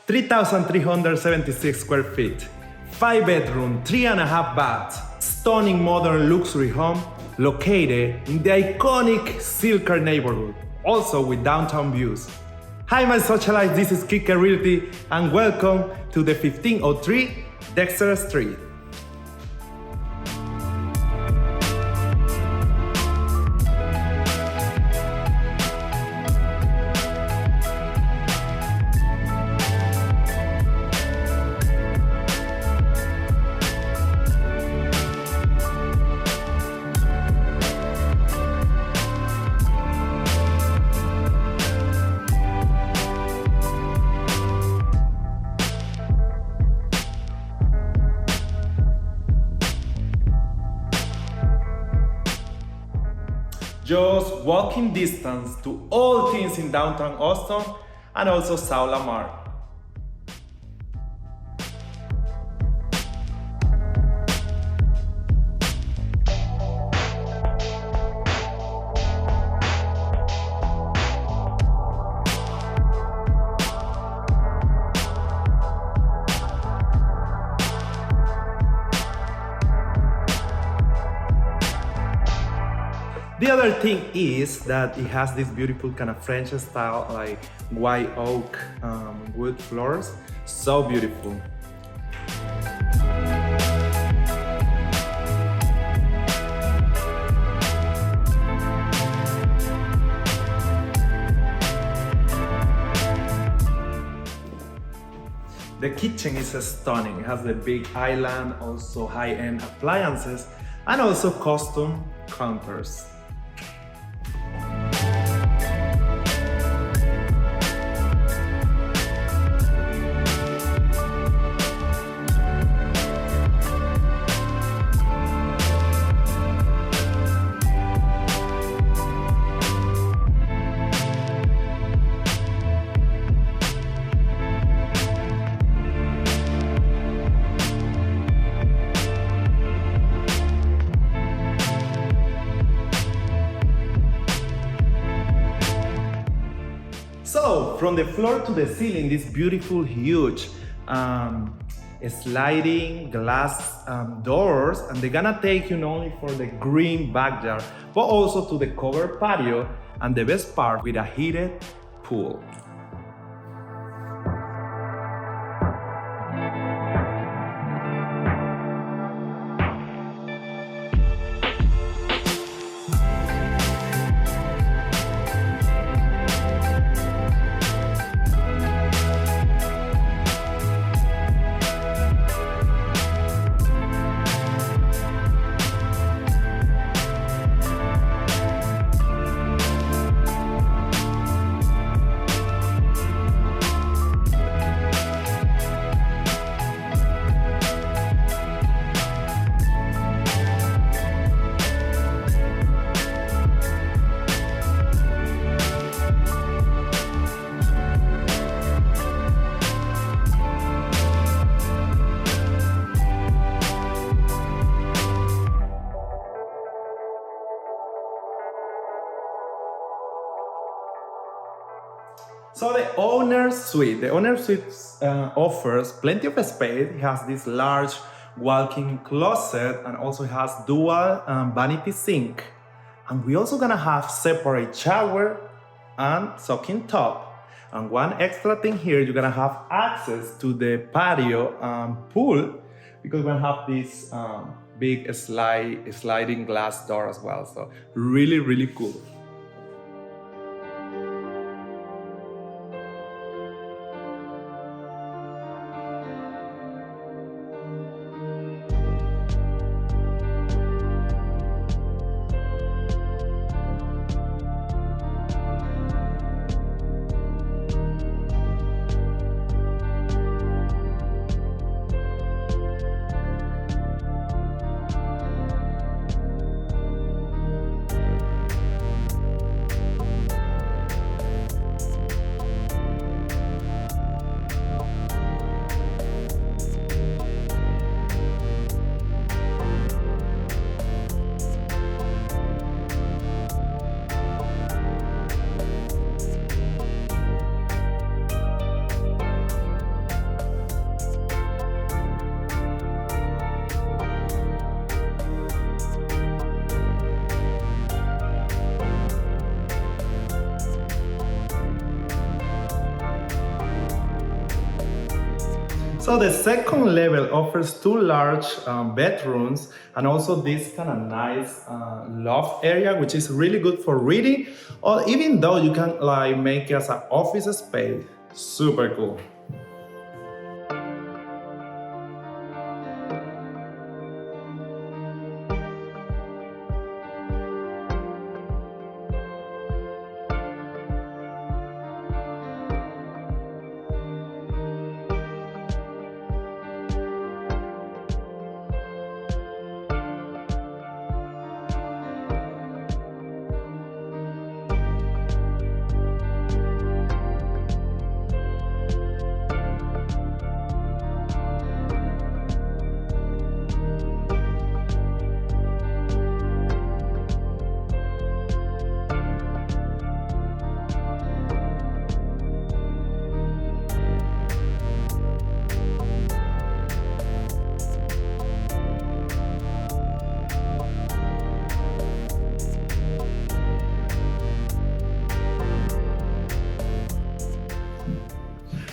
3,376 square feet, 5 bedroom, 3.5 baths, stunning modern luxury home located in the iconic Zilker neighborhood, also with downtown views. Hi my socialites, this is Kique Realty and welcome to the 1503 Dexter Street. Just walking distance to all things in downtown Austin and also South Lamar. The other thing is that it has this beautiful kind of French style, like white oak wood floors. So beautiful. The kitchen is stunning. It has the big island, also high-end appliances, and also custom counters. So, from the floor to the ceiling, this beautiful, huge sliding glass doors, and they're gonna take you not only for the green backyard, but also to the covered patio, and the best part, with a heated pool. So the owner's suite offers plenty of space. It has this large walk-in closet and also has dual vanity sink. And we also gonna have separate shower and soaking tub. And one extra thing here, you're gonna have access to the patio pool because we're gonna have this big sliding glass door as well. So really, really cool. So the second level offers 2 large bedrooms and also this kind of nice loft area, which is really good for reading, or even though you can like make it as an office space. Super cool.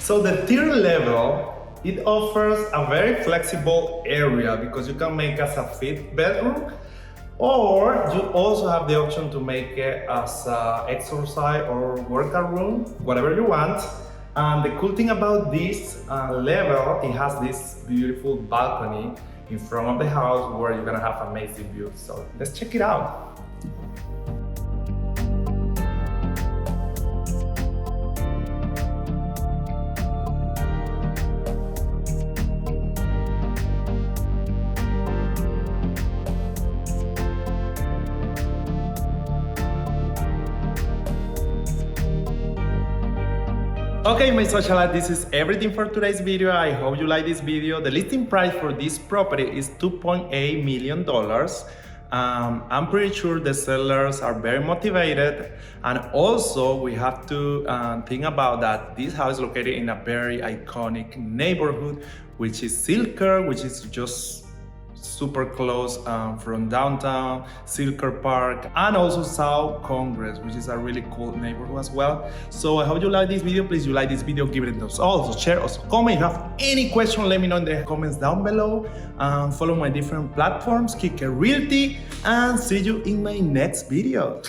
So the third level, it offers a very flexible area because you can make it as a 5th bedroom, or you also have the option to make it as an exercise or workout room, whatever you want. And the cool thing about this level, it has this beautiful balcony in front of the house where you're gonna have amazing views. So let's check it out. Okay, my socialite, this is everything for today's video. I hope you like this video. The listing price for this property is $2.8 million. I'm pretty sure the sellers are very motivated, and also we have to think about that this house is located in a very iconic neighborhood, which is Zilker, which is just super close from downtown, Zilker Park, and also South Congress, which is a really cool neighborhood as well. So I hope you like this video. Please, you like this video, give it a thumbs up, also share, also comment. If you have any question, let me know in the comments down below. Follow my different platforms, Kique Realty, and see you in my next video.